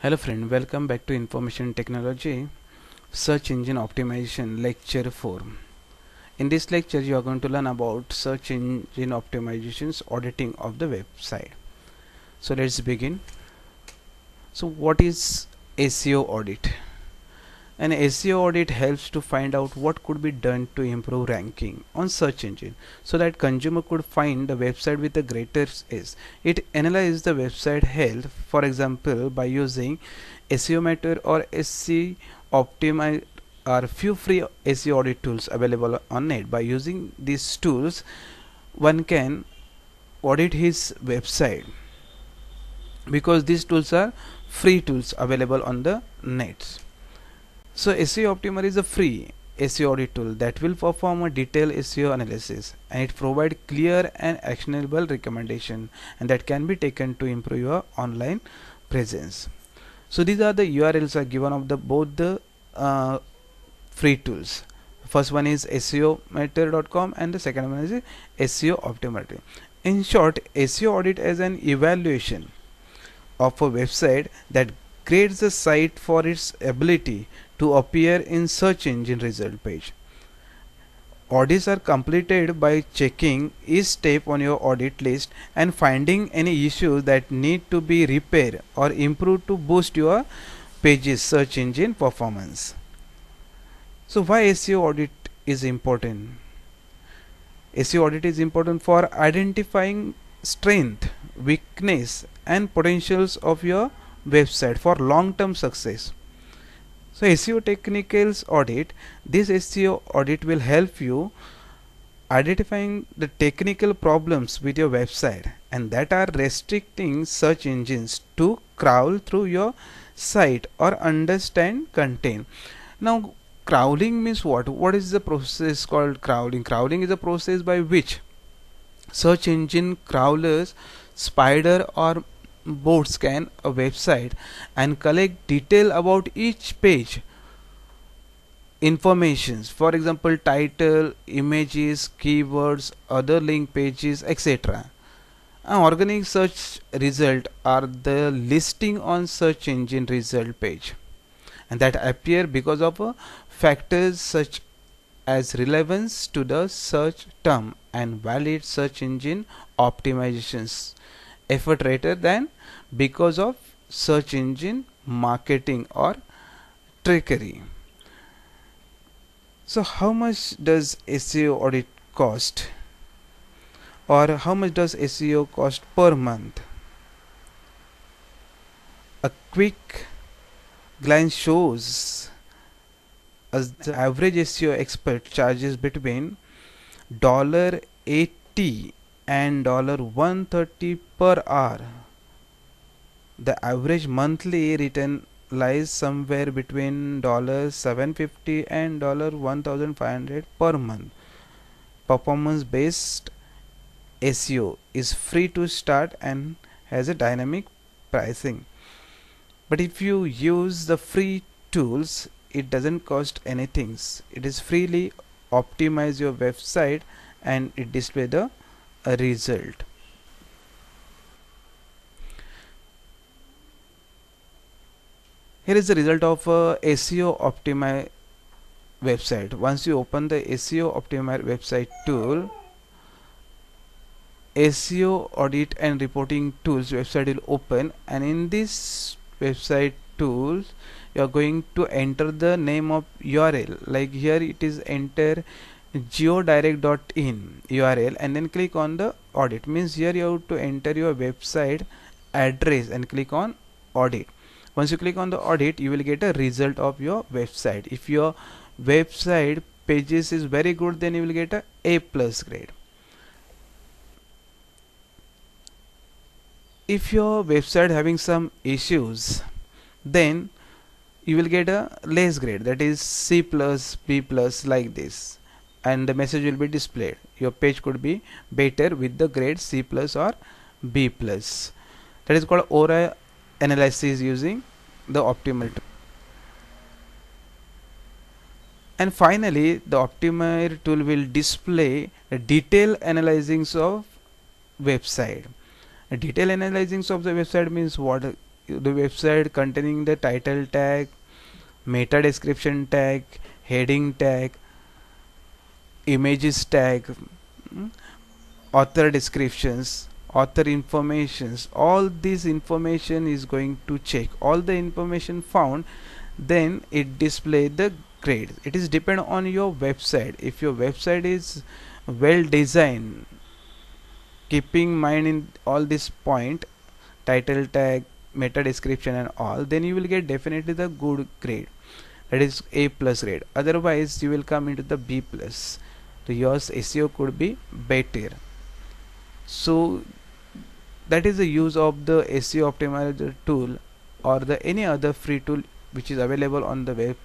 Hello friend, welcome back to Information Technology Search Engine Optimization Lecture 4. In this lecture you are going to learn about search engine optimizations auditing of the website. So let's begin. So what is SEO audit? An SEO audit helps to find out what could be done to improve ranking on search engine so that consumer could find the website with the greatest ease. It analyzes the website health, for example, by using SEO Meter or SEO Optimize are few free SEO audit tools available on net. By using these tools, one can audit his website because these tools are free tools available on the net. So SEO Optimer is a free SEO audit tool that will perform a detailed SEO analysis, and it provides clear and actionable recommendation and that can be taken to improve your online presence. So these are the URLs are given of the both the free tools. First one is SEOmeter.com and the second one is SEO Optimer. In short, SEO audit is an evaluation of a website that grades the site for its ability to appear in search engine result page. Audits are completed by checking each step on your audit list and finding any issues that need to be repaired or improved to boost your page's search engine performance. So why SEO audit is important? SEO audit is important for identifying strength, weakness and potentials of your website for long-term success. So SEO technicals audit, this SEO audit will help you identifying the technical problems with your website and that are restricting search engines to crawl through your site or understand content. Now crawling means what? What is the process called crawling? Crawling is a process by which search engine crawlers, spider or bot scan a website and collect detail about each page informations, for example title, images, keywords, other link pages, etc. An organic search result are the listing on search engine result page and that appear because of factors such as relevance to the search term and valid search engine optimizations effort rather than because of search engine marketing or trickery. So how much does SEO audit cost, or how much does SEO cost per month? A quick glance shows as the average SEO expert charges between $80 and $130 per hour. The average monthly return lies somewhere between $750 and $1,500 per month. Performance based SEO is free to start and has a dynamic pricing. But if you use the free tools, it doesn't cost anything. It is freely optimize your website and it display the result. Here is the result of SEO Optimize website. Once you open the SEO Optimize website tool, SEO audit and reporting tools website will open, and in this website tools you are going to enter the name of URL. Like here it is enter geodirect.in URL and then click on the audit. Means here you have to enter your website address and click on audit. Once you click on the audit, you will get a result of your website. If your website pages is very good, then you will get a A+ grade. If your website having some issues, then you will get a less grade, that is C+, B+, like this, and the message will be displayed. Your page could be better with the grade C+ or B+. That is called ORA analysis using the optimal tool. And finally the optimer tool will display a detailed analysis of website. A detailed analysis of the website means what? the website containing the title tag, meta description tag, heading tag, images tag, author descriptions, author informations. All this information is going to check. All the information found, then it display the grade. It is depend on your website. If your website is well designed, keeping mind in all this point, title tag, meta description and all, then you will get definitely the good grade, that is A plus grade. Otherwise you will come into the B plus. So your SEO could be better. So that is the use of the SEO optimizer tool or the any other free tool which is available on the web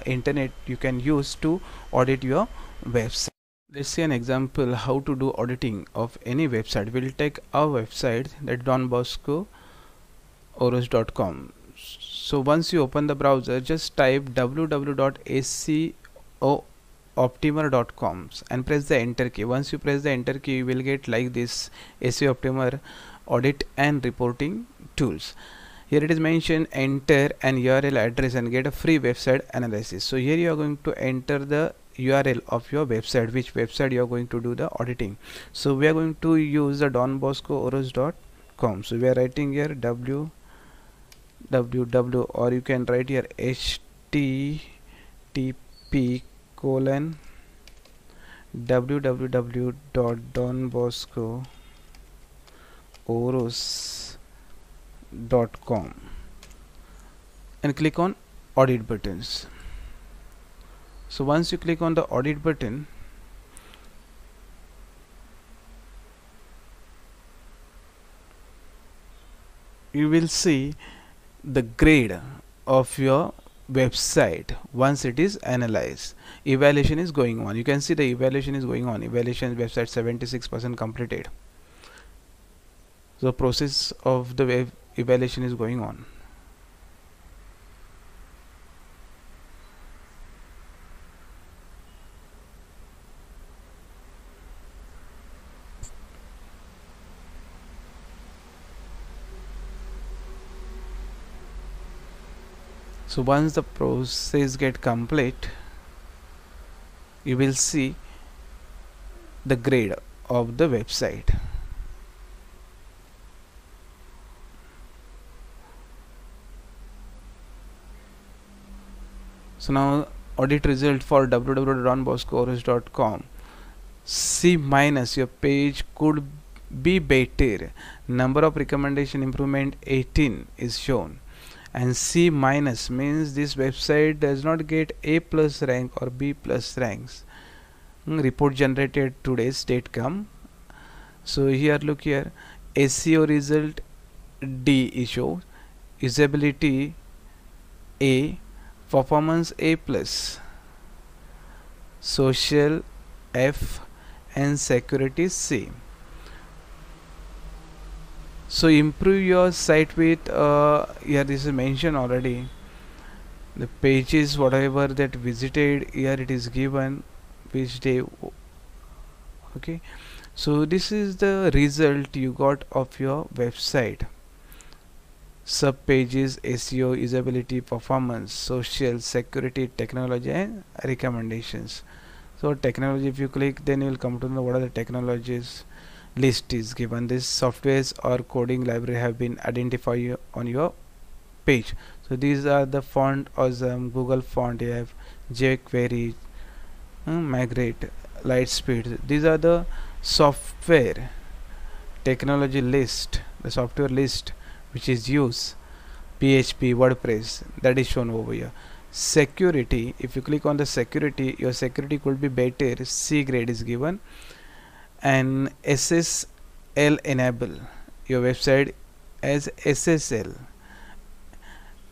internet you can use to audit your website. Let's see an example how to do auditing of any website. We'll take our website, that donbosco-oros.com. So once you open the browser, just type www.seooptimer.com and press the enter key. Once you press the enter key, you will get like this SEO Optimer audit and reporting tools. Here it is mentioned enter an URL address and get a free website analysis. So here you are going to enter the URL of your website, which website you are going to do the auditing. So we are going to use the donbosco-oros.com. So we are writing here www, or you can write here http://www.donbosco-oros.com and click on audit buttons. So once you click on the audit button, you will see the grade of your website once it is analyzed. Evaluation is going on. You can see the evaluation is going on. Evaluation website 76% completed. So process of the web evaluation is going on. So once the process get complete, you will see the grade of the website. So now audit result for www.donbosco-oros.com. C minus, your page could be better. Number of recommendation improvement 18 is shown. And C minus means this website does not get A plus rank or B plus ranks. Report generated today's date come. So here look here, SEO result D is shown, usability A, performance A plus, social F and security C. So improve your site with here this is mentioned already, the pages whatever that visited, here it is given which day. Okay, so this is the result you got of your website. Sub pages, SEO, usability, performance, social, security, technology and recommendations. So technology, if you click, then you will come to know what are the technologies. List is given. This softwares or coding library have been identified on your page. So these are the font or Google font. You have jQuery, Migrate, Lightspeed. These are the software technology list, the software list which is used. PHP, WordPress, that is shown over here. Security, if you click on the security, your security could be better. C grade is given. And SSL enable your website as SSL.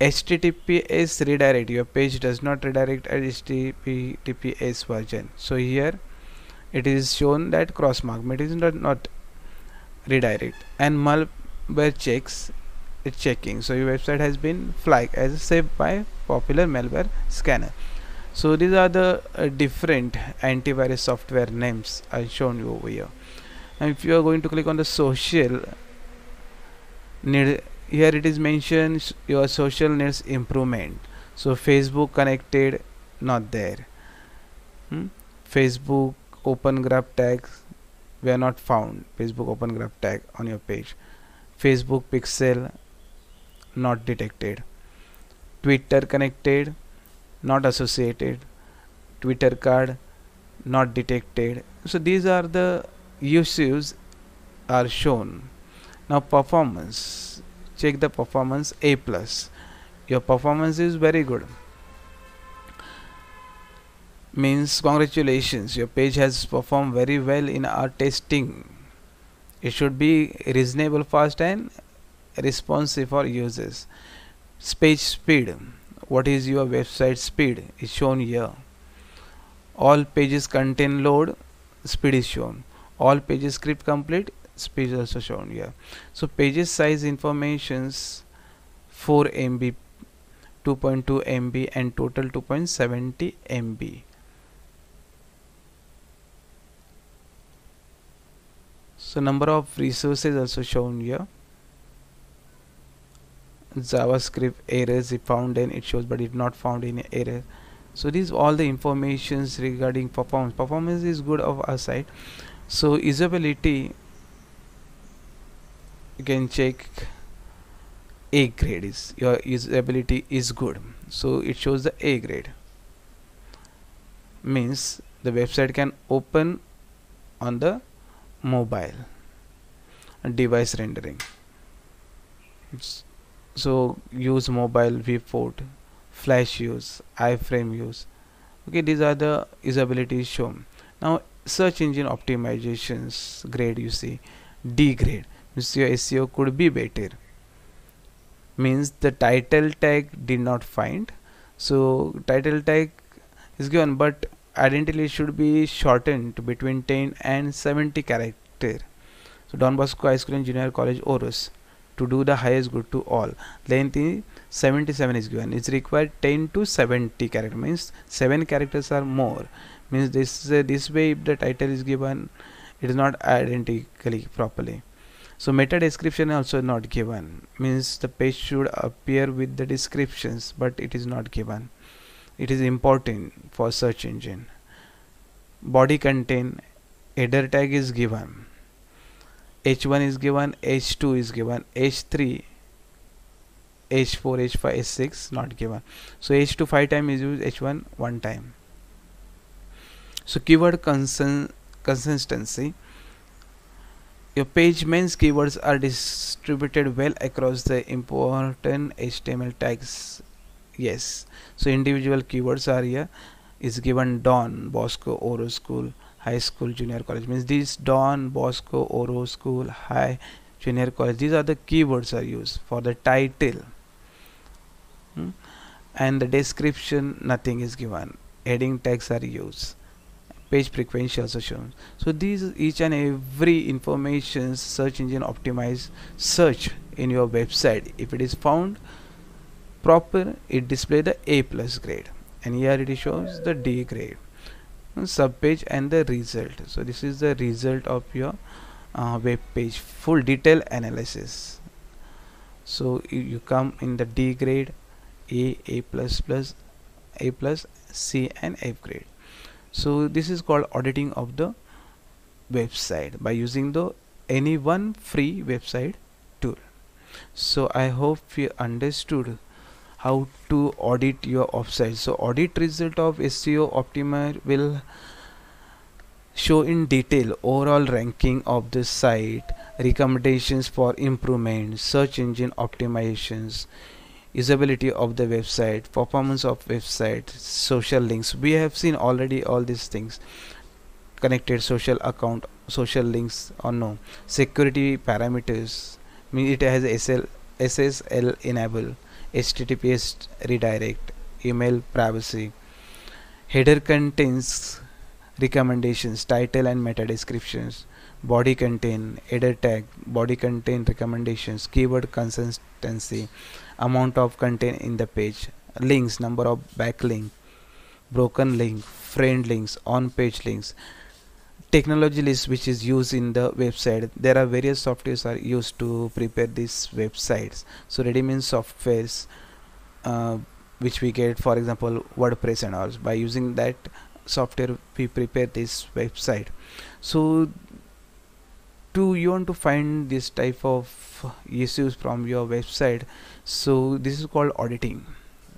HTTPS redirect, your page does not redirect at HTTPS version. So here it is shown that cross mark, it is not redirect. And malware checks, it's checking. So your website has been flagged as saved by popular malware scanner. So these are the different antivirus software names I shown you over here. And if you are going to click on the social, need here it is mentioned your social needs improvement. So Facebook connected, not there. Facebook open graph tag, we are not found. Facebook open graph tag on your page. Facebook pixel, not detected. Twitter connected, not associated. Twitter card, not detected. So these are the uses are shown. Now performance, check the performance, A plus. Your performance is very good, means congratulations, your page has performed very well in our testing. It should be reasonable, fast and responsive for users. Page speed, what is your website speed is shown here. All pages contain load, speed is shown. All pages script complete, speed is also shown here. So pages size informations 4 MB, 2.2 MB and total 2.70 MB. So number of resources also shown here. JavaScript errors if found, then it shows, but if not found any error. So these all the informations regarding performance. Performance is good of our side. So usability, you can check A grade, is your usability is good, so it shows the A grade, means the website can open on the mobile and device rendering. So use mobile, viewport, flash use, iframe use. Okay, these are the usability shown. Now search engine optimizations grade, you see D grade, means your SEO could be better, means the title tag did not find. So title tag is given, but identity should be shortened to between 10 and 70 character. So Don Bosco High School and Junior College Orus, to do the highest good to all, length is 77 is given. It's required 10 to 70 character, means 7 characters are more, means this way if the title is given, it is not identically properly. So meta description also not given, means the page should appear with the descriptions, but it is not given. It is important for search engine. Body content, header tag is given, h1 is given, h2 is given, h3, h4, h5, h6 not given. So h2 5 times is used, h1 1 time. So keyword consistency, your page mains keywords are distributed well across the important HTML tags. Yes, so individual keywords are here, is given Don Bosco Oro School High School Junior College, means these Don Bosco Oro School High Junior College, these are the keywords are used for the title. And the description nothing is given, heading tags are used, page frequency also shown. So these each and every information search engine optimize search in your website. If it is found proper, it display the A plus grade, and here it shows the D grade, sub page and the result. So this is the result of your web page, full detail analysis. So you come in the D grade, A plus plus, A plus, C and F grade. So this is called auditing of the website by using the any one free website tool. So I hope you understood how to audit your website. So audit result of SEO Optimizer will show in detail overall ranking of the site, recommendations for improvement, search engine optimizations, usability of the website, performance of website, social links. We have seen already all these things, connected social account, social links or no, security parameters, mean it has SSL enable, HTTPS redirect, email privacy. Header contains recommendations, title and meta descriptions. Body contain, header tag, body contain recommendations, keyword consistency, amount of content in the page, links, number of backlink, broken link, friend links, on page links, technology list which is used in the website. There are various softwares are used to prepare these websites. So ready-made softwares uh, which we get, for example WordPress and all, by using that software we prepare this website. So you want to find this type of issues from your website, so this is called auditing.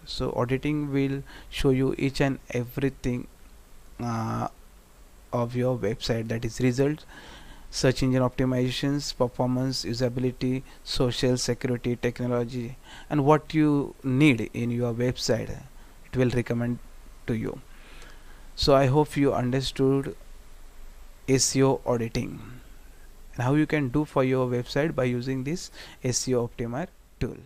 So auditing will show you each and everything uh, of your website, that is results, search engine optimizations, performance, usability, social, security, technology, and what you need in your website. It will recommend to you. So I hope you understood SEO auditing and how you can do for your website by using this SEO Optimizer tool.